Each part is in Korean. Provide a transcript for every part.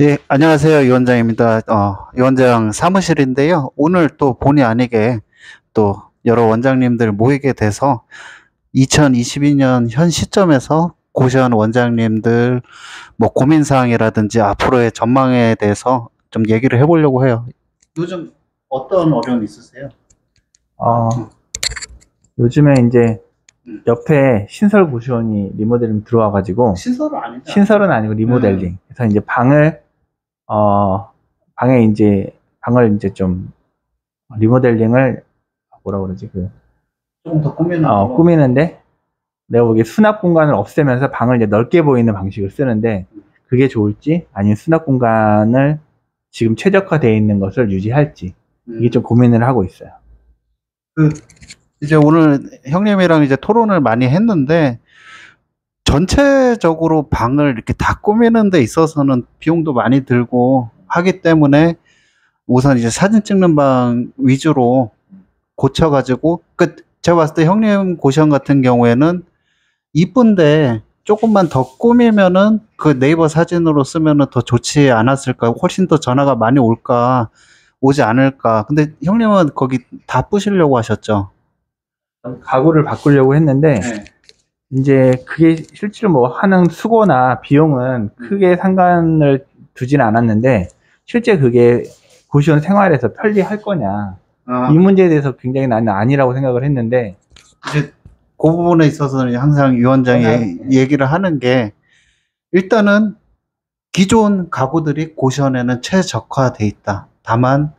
예, 안녕하세요. 이 원장입니다. 이 원장 사무실인데요. 오늘 또 본의 아니게 또 여러 원장님들 모이게 돼서 2022년 현 시점에서 고시원 원장님들 뭐 고민사항이라든지 앞으로의 전망에 대해서 좀 얘기를 해보려고 해요. 요즘 어떤 어려움 있으세요? 어, 요즘에 이제 옆에 신설 고시원이 리모델링 들어와가지고, 신설은 아니죠? 신설은 아니고 리모델링. 그래서 이제 방을 이제 좀 리모델링을, 뭐라 그러지, 조금 더 꾸미는 걸로? 꾸미는데, 내가 보기에 수납 공간을 없애면서 방을 이제 넓게 보이는 방식을 쓰는데, 그게 좋을지, 아니면 수납 공간을 지금 최적화되어 있는 것을 유지할지, 이게 좀 고민을 하고 있어요. 이제 오늘 형님이랑 이제 토론을 많이 했는데, 전체적으로 방을 이렇게 다 꾸미는 데 있어서는 비용도 많이 들고 하기 때문에 우선 이제 사진 찍는 방 위주로 고쳐가지고, 제가 봤을 때 형님 고시원 같은 경우에는 이쁜데 조금만 더 꾸미면은 그 네이버 사진으로 쓰면은 더 좋지 않았을까? 훨씬 더 전화가 많이 오지 않을까? 근데 형님은 거기 다 뿌시려고 하셨죠? 가구를 바꾸려고 했는데, 네. 이제 그게 실제로 뭐 하는 수고나 비용은 크게 상관을 두진 않았는데, 실제 그게 고시원 생활에서 편리할 거냐, 이 문제에 대해서 굉장히 나는 아니라고 생각을 했는데, 이제 그 부분에 있어서는 항상 위원장이 얘기를 하는 게, 일단은 기존 가구들이 고시원에는 최적화돼 있다. 다만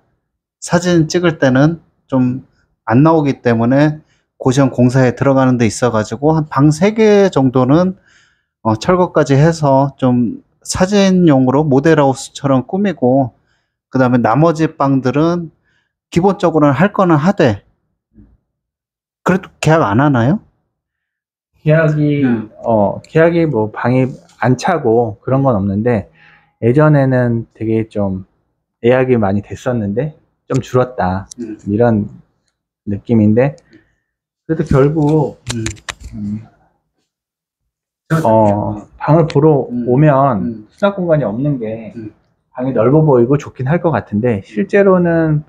사진 찍을 때는 좀 안 나오기 때문에 고시원 공사에 들어가는 데 있어가지고 한 방 3개 정도는 철거까지 해서 좀 사진용으로 모델하우스처럼 꾸미고, 그 다음에 나머지 방들은 기본적으로는 할 거는 하되, 그래도 계약 안 하나요? 계약이 뭐 방이 안 차고 그런 건 없는데, 예전에는 되게 좀 예약이 많이 됐었는데 좀 줄었다, 이런 느낌인데, 그래도 결국 방을 보러 오면 수납 공간이 없는 게 방이 넓어 보이고 좋긴 할 것 같은데, 실제로는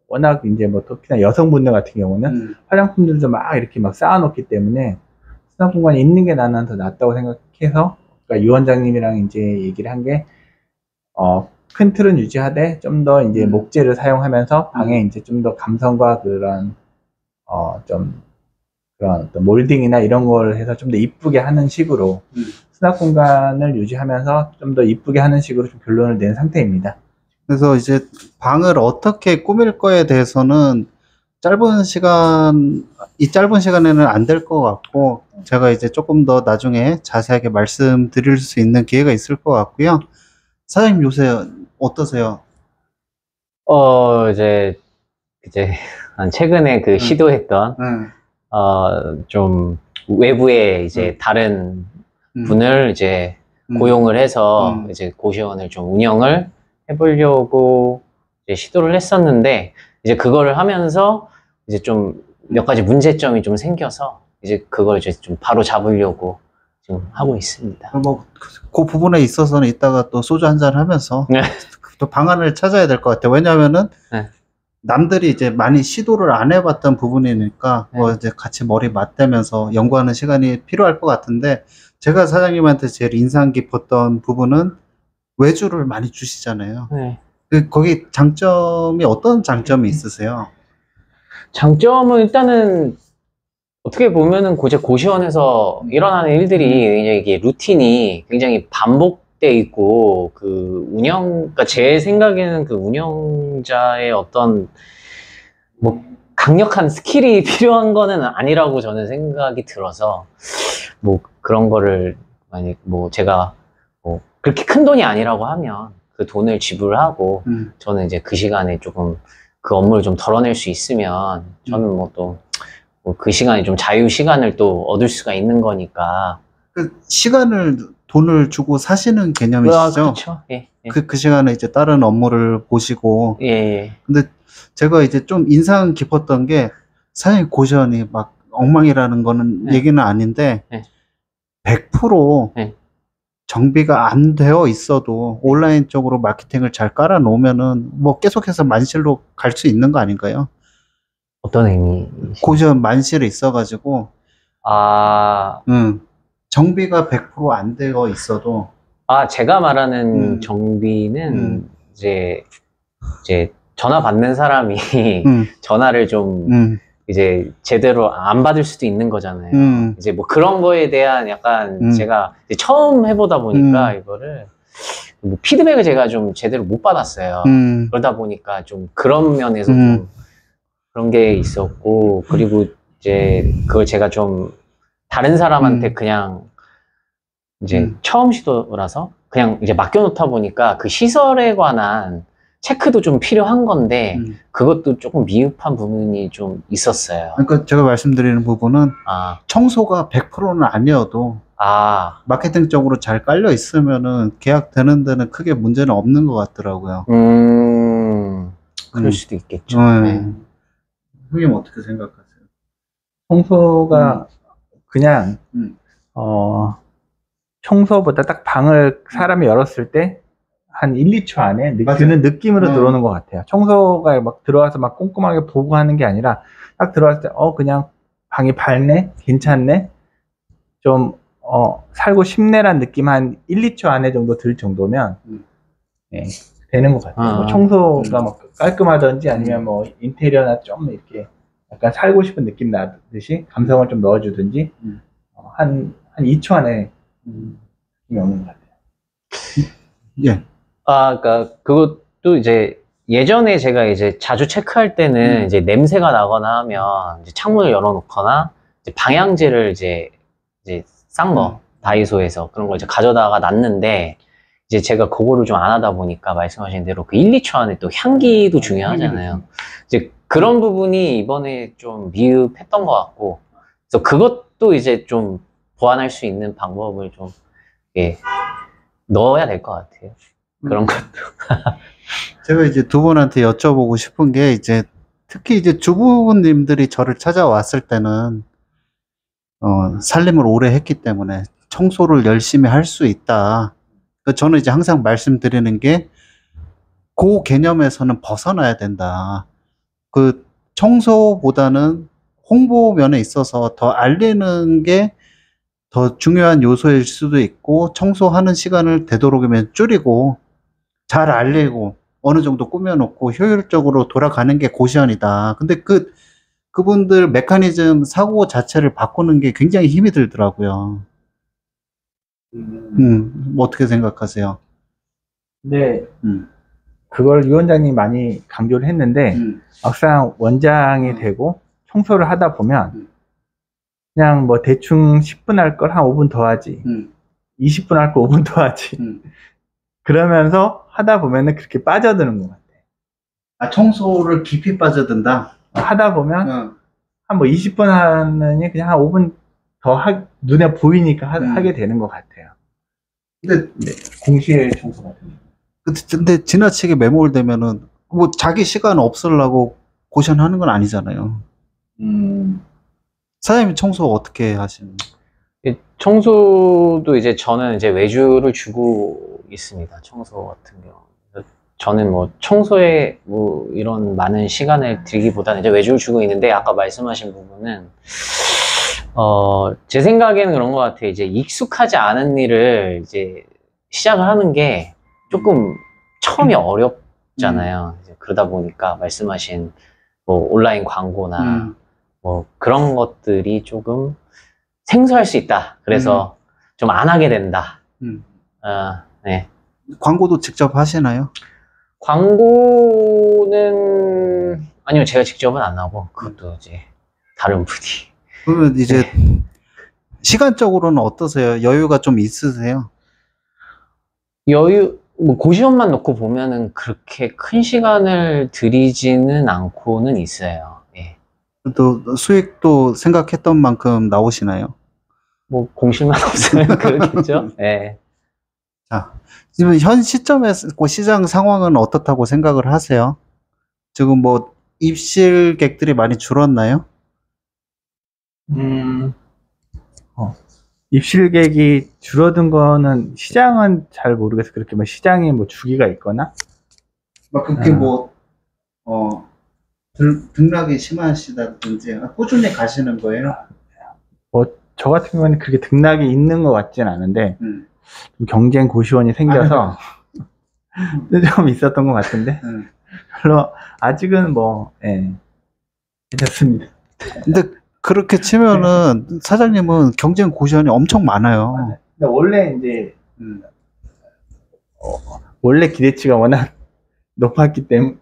워낙 이제 뭐 특히나 여성분들 같은 경우는 화장품들도 막 이렇게 막 쌓아놓기 때문에 수납 공간이 있는 게 나는 더 낫다고 생각해서, 그러니까 유 원장님이랑 이제 얘기를 한 게, 큰 틀은 유지하되 좀 더 이제 목재를 사용하면서 방에 이제 좀 더 감성과 그런 좀 그런 어떤 몰딩이나 이런 걸 해서 좀 더 이쁘게 하는 식으로 수납 공간을 유지하면서 좀 더 이쁘게 하는 식으로 좀 결론을 낸 상태입니다. 그래서 이제 방을 어떻게 꾸밀 거에 대해서는 이 짧은 시간에는 안 될 것 같고, 제가 이제 조금 더 나중에 자세하게 말씀드릴 수 있는 기회가 있을 것 같고요. 사장님 요새 어떠세요? 이제 최근에 시도했던 좀 외부에 이제 다른 분을 이제 고용을 해서 이제 고시원을 좀 운영을 해보려고 이제 시도를 했었는데, 이제 그거를 하면서 이제 좀 몇 가지 문제점이 좀 생겨서 이제 그걸 이제 좀 바로 잡으려고 지금 하고 있습니다. 뭐 그 부분에 있어서는 이따가 또 소주 한잔 하면서 또 방안을 찾아야 될 것 같아요. 왜냐하면은 남들이 이제 많이 시도를 안 해봤던 부분이니까 뭐 이제 같이 머리 맞대면서 연구하는 시간이 필요할 것 같은데, 제가 사장님한테 제일 인상 깊었던 부분은 외주를 많이 주시잖아요. 거기 장점이 어떤 장점이 있으세요? 장점은 일단은 어떻게 보면은 고시원에서 일어나는 일들이 이게 루틴이 굉장히 반복돼 있고, 그러니까 제 생각에는 그 운영자의 어떤 뭐 강력한 스킬이 필요한 거는 아니라고 저는 생각이 들어서, 뭐 그런 거를 만약 뭐 제가 뭐 그렇게 큰 돈이 아니라고 하면 그 돈을 지불하고 저는 이제 그 시간에 조금 그 업무를 좀 덜어낼 수 있으면 저는 뭐 또 그 시간에 좀 자유 시간을 또 얻을 수가 있는 거니까. 그 돈을 주고 사시는 개념이시죠? 그렇죠. 예. 그 시간에 이제 다른 업무를 보시고. 예. 근데 제가 이제 좀 인상 깊었던 게, 사장님 고시원이 막 엉망이라는 거는 얘기는 아닌데, 100% 정비가 안 되어 있어도 온라인 쪽으로 마케팅을 잘 깔아 놓으면은 뭐 계속해서 만실로 갈 수 있는 거 아닌가요? 어떤 의미? 고전 만실에 있어가지고, 아, 정비가 100% 안 되어 있어도, 제가 말하는 음. 정비는 이제 전화 받는 사람이 음. 전화를 좀 이제 제대로 안 받을 수도 있는 거잖아요. 이제 뭐 그런 거에 대한 약간 제가 이제 처음 해보다 보니까 이거를 뭐 피드백을 제가 좀 제대로 못 받았어요. 그러다 보니까 좀 그런 면에서 좀 그런 게 있었고, 그리고 이제 그걸 제가 좀 다른 사람한테 그냥 이제 처음 시도라서 그냥 이제 맡겨놓다 보니까 그 시설에 관한 체크도 좀 필요한 건데 그것도 조금 미흡한 부분이 좀 있었어요. 그러니까 제가 말씀드리는 부분은 아, 청소가 100%는 아니어도 아, 마케팅적으로 잘 깔려 있으면은 계약되는 데는 크게 문제는 없는 것 같더라고요. 그럴 수도 있겠죠. 네. 형님 어떻게 생각하세요? 청소가 그냥 청소보다 딱 방을 사람이 열었을 때 한 1, 2초 안에 드는 느낌으로 들어오는 것 같아요. 청소가 막 들어와서 막 꼼꼼하게 보고 하는 게 아니라 딱 들어왔을 때 그냥 방이 밝네? 괜찮네? 좀 살고 싶네란 느낌 한 1, 2초 안에 정도 들 정도면 네, 되는 것 같아요. 뭐 청소가 막 깔끔하든지 아니면 뭐 인테리어나 좀 이렇게 약간 살고 싶은 느낌 나듯이 감성을 좀 넣어주든지 한 2초 안에 느낌이 오는 것 같아요. 예. 그러니까 그것도 이제 예전에 제가 이제 자주 체크할 때는 이제 냄새가 나거나 하면 이제 창문을 열어놓거나 이제 방향제를 이제 싼 거 다이소에서 그런 걸 이제 가져다가 놨는데 이제 제가 그거를 좀 안 하다 보니까 말씀하신 대로 그 1, 2초 안에 또 향기도 중요하잖아요. 이제 그런 부분이 이번에 좀 미흡했던 것 같고, 그래서 그것도 이제 좀 보완할 수 있는 방법을 좀 넣어야 될 것 같아요. 그런 것도. 제가 이제 두 분한테 여쭤보고 싶은 게 이제 특히 이제 주부님들이 저를 찾아왔을 때는 살림을 오래 했기 때문에 청소를 열심히 할 수 있다. 그러니까 저는 이제 항상 말씀드리는 게 그 개념에서는 벗어나야 된다. 그 청소보다는 홍보 면에 있어서 더 알리는 게 더 중요한 요소일 수도 있고 청소하는 시간을 되도록이면 줄이고 잘 알리고 어느 정도 꾸며놓고 효율적으로 돌아가는 게 고시원이다. 근데 그분들 메커니즘 사고 자체를 바꾸는 게 굉장히 힘이 들더라고요. 뭐 어떻게 생각하세요? 네. 그걸 위원장님이 많이 강조를 했는데 막상 원장이 되고 청소를 하다 보면 그냥 뭐 대충 10분 할 걸 한 5분 더 하지 20분 할 걸 5분 더 하지 그러면서 하다 보면은 그렇게 빠져드는 것 같아. 청소를 깊이 빠져든다? 하다 보면 한 뭐 20분 하느니 그냥 한 5분 더 눈에 보이니까 하게 되는 것 같아요. 근데 공실 청소 같은 거. 근데 지나치게 매몰되면은 뭐 자기 시간 없으려고 고시원하는 건 아니잖아요. 사장님이 청소 어떻게 하시는? 청소도 이제 저는 이제 외주를 주고 있습니다. 청소 같은 경우. 저는 뭐 청소에 뭐 이런 많은 시간을 들기보다는 이제 외주를 주고 있는데 아까 말씀하신 부분은 제 생각에는 그런 것 같아요. 이제 익숙하지 않은 일을 이제 시작을 하는 게 조금 처음이 어렵잖아요. 이제 그러다 보니까 말씀하신 뭐 온라인 광고나 뭐 그런 것들이 조금 생소할 수 있다. 그래서 좀 안 하게 된다. 네. 광고도 직접 하시나요? 광고는 아니요, 제가 직접은 안 하고 그것도 이제 다른 분이. 그러면 이제 시간적으로는 어떠세요? 여유가 좀 있으세요? 뭐 고시원만 놓고 보면은 그렇게 큰 시간을 들이지는 않고는 있어요. 예. 또 수익도 생각했던 만큼 나오시나요? 뭐 공실만 없으면 그렇겠죠. 예. 자, 지금 현 시점에서 그 시장 상황은 어떻다고 생각을 하세요? 지금 뭐 입실객들이 많이 줄었나요? 입실객이 줄어든 거는 시장은 잘 모르겠어. 그렇게 뭐 시장에 뭐 주기가 있거나 막 그렇게 뭐 등락이 심하시다든지 꾸준히 가시는 거예요? 뭐 저 같은 경우는 그렇게 등락이 있는 것 같진 않은데 좀 경쟁 고시원이 생겨서 좀 있었던 것 같은데 별로 아직은 뭐 괜찮습니다. 근데 그렇게 치면은 사장님은 경쟁 고시원이 엄청 많아요. 근데 원래 이제 원래 기대치가 워낙 높았기 때문에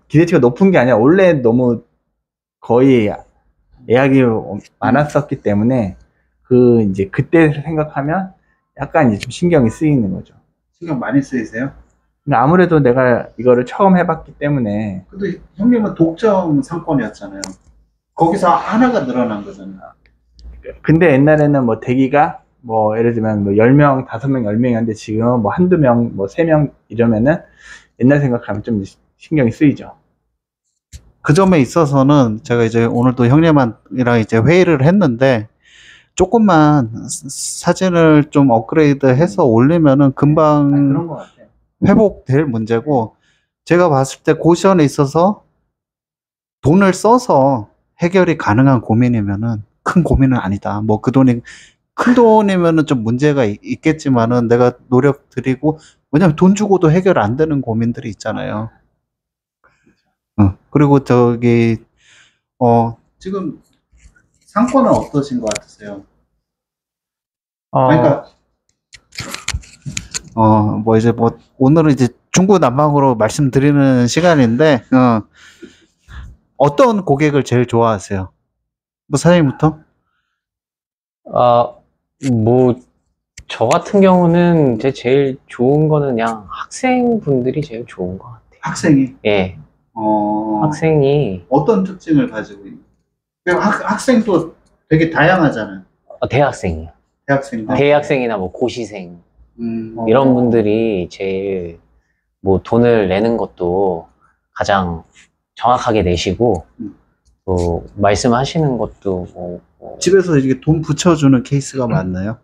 기대치가 높은 게 아니라 원래 너무 거의 예약이 많았었기 때문에 이제 그때 생각하면 약간 이제 좀 신경이 쓰이는 거죠. 신경 많이 쓰이세요? 근데 아무래도 내가 이거를 처음 해봤기 때문에. 근데 형님은 독점 상권이었잖아요. 거기서 하나가 늘어난 거잖아요. 근데 옛날에는 뭐 대기가 뭐 예를 들면 뭐 10명, 5명, 10명이었는데 지금은 뭐 한두 명, 뭐 3명 이러면은 옛날 생각하면 좀 신경이 쓰이죠. 그 점에 있어서는 제가 이제 오늘도 형님이랑 이제 회의를 했는데 조금만 사진을 좀 업그레이드 해서 올리면은 금방 그런 것 같아요. 회복될 문제고, 제가 봤을 때 고시원에 있어서 돈을 써서 해결이 가능한 고민이면은 큰 고민은 아니다. 뭐 그 돈이 큰 돈이면은 좀 문제가 있겠지만은 내가 노력 들이고, 왜냐면 돈 주고도 해결 안 되는 고민들이 있잖아요. 그리고 지금 상권은 어떠신 것 같으세요? 그러니까 뭐 이제 뭐 오늘은 이제 중구난방으로 말씀드리는 시간인데 어떤 고객을 제일 좋아하세요? 뭐 사장님부터? 뭐, 저 같은 경우는 제일 좋은 거는 그냥 학생분들이 제일 좋은 것 같아요. 학생이? 예. 학생이. 어떤 특징을 가지고 있는? 학생도 되게 다양하잖아요. 대학생이요. 대학생들? 대학생이나 뭐 고시생. 이런 분들이 제일 뭐 돈을 내는 것도 가장 정확하게 내시고, 또 말씀하시는 것도 집에서 이렇게 돈 붙여주는 케이스가 많나요?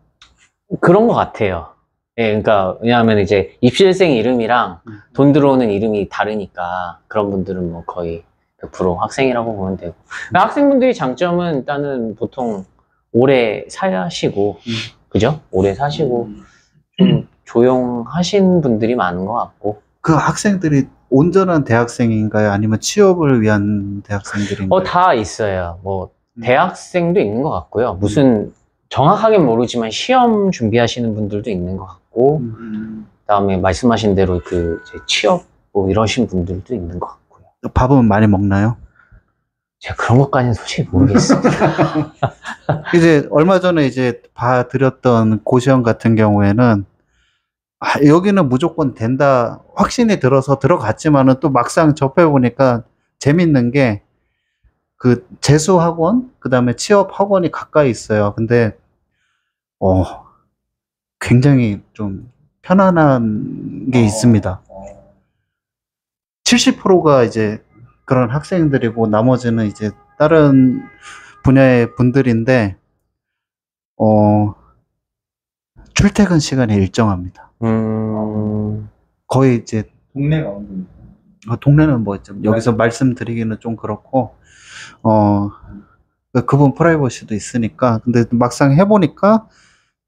그런 것 같아요. 예, 그러니까 왜냐하면 이제 입실생 이름이랑 돈 들어오는 이름이 다르니까 그런 분들은 뭐 거의 100% 학생이라고 보면 되고, 학생분들이 장점은 일단은 보통 오래 사시고, 그죠? 오래 사시고 좀 조용하신 분들이 많은 것 같고. 그 학생들이 온전한 대학생인가요? 아니면 취업을 위한 대학생들인가요? 다 있어요. 뭐 대학생도 있는 것 같고요. 무슨 정확하게 모르지만 시험 준비하시는 분들도 있는 것 같고, 그다음에 말씀하신 대로 이제 취업 뭐 이러신 분들도 있는 것 같고요. 밥은 많이 먹나요? 제가 그런 것까지는 솔직히 모르겠어요. 이제 얼마 전에 이제 봐드렸던 고시원 같은 경우에는 여기는 무조건 된다 확신이 들어서 들어갔지만은 또 막상 접해보니까 재밌는 게 그 재수학원, 그 다음에 취업학원이 가까이 있어요. 근데 굉장히 좀 편안한 게 있습니다. 70%가 이제 그런 학생들이고 나머지는 이제 다른 분야의 분들인데 출퇴근 시간이 일정합니다. 거의 이제 동네가 어느 정도? 동네는 뭐 좀 여기서 말씀드리기는 좀 그렇고 그분 프라이버시도 있으니까. 근데 막상 해보니까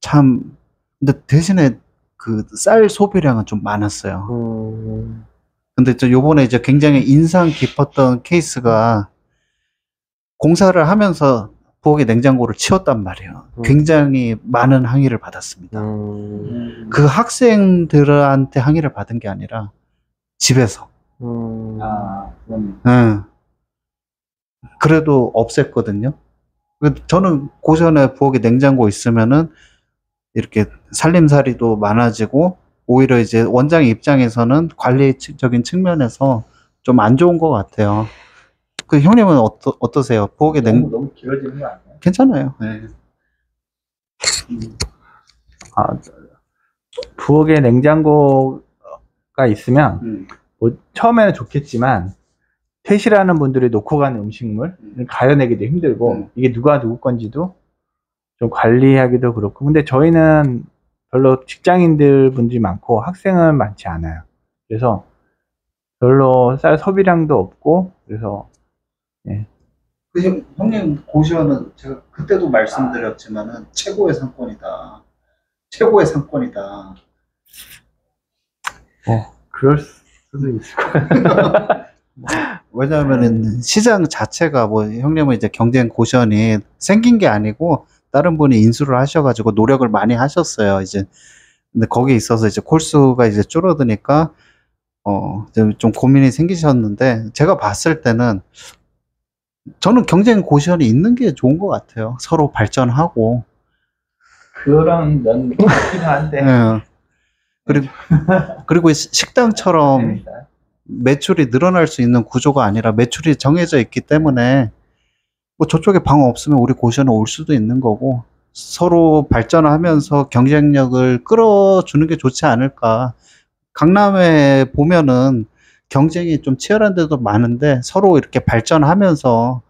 참, 근데 대신에 그 쌀 소비량은 좀 많았어요. 근데 요번에 이제 굉장히 인상 깊었던 케이스가 공사를 하면서 부엌에 냉장고를 치웠단 말이에요. 굉장히 많은 항의를 받았습니다. 그 학생들한테 항의를 받은 게 아니라 집에서. 그래도 없앴거든요. 저는 고시원에 부엌에 냉장고 있으면은 이렇게 살림살이도 많아지고, 오히려 이제 원장 입장에서는 관리적인 측면에서 좀 안 좋은 것 같아요. 그 형님은 어떠세요? 부엌에 너무 길어지는 거 아니에요? 괜찮아요. 네. 부엌에 냉장고가 있으면 뭐 처음에는 좋겠지만 퇴실하는 분들이 놓고 가는 음식물 가려내기도 힘들고, 이게 누가 누구 건지도 좀 관리하기도 그렇고. 근데 저희는 별로 직장인들 분들이 많고 학생은 많지 않아요. 그래서 별로 쌀 소비량도 없고, 그래서 예. 형님 고시원은 제가 그때도 말씀드렸지만은 최고의 상권이다. 최고의 상권이다. 그럴 수도 있을 거예요. 왜냐하면은 시장 자체가 뭐 형님은 이제 경쟁 고시원이 생긴 게 아니고 다른 분이 인수를 하셔가지고 노력을 많이 하셨어요. 이제 근데 거기에 있어서 이제 콜수가 이제 줄어드니까 이제 좀 고민이 생기셨는데 제가 봤을 때는 저는 경쟁 고시원이 있는 게 좋은 것 같아요. 서로 발전하고. 그런 면 있긴 한데. 예. 그리고 식당처럼 재밌어요. 매출이 늘어날 수 있는 구조가 아니라 매출이 정해져 있기 때문에 뭐 저쪽에 방 없으면 우리 고시원에 올 수도 있는 거고 서로 발전하면서 경쟁력을 끌어주는 게 좋지 않을까. 강남에 보면은 경쟁이 좀 치열한 데도 많은데 서로 이렇게 발전하면서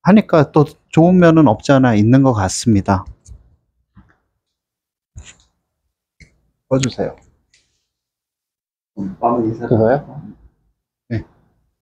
하니까 또 좋은 면은 없지 않아 있는 것 같습니다. 꺼주세요. 그거요?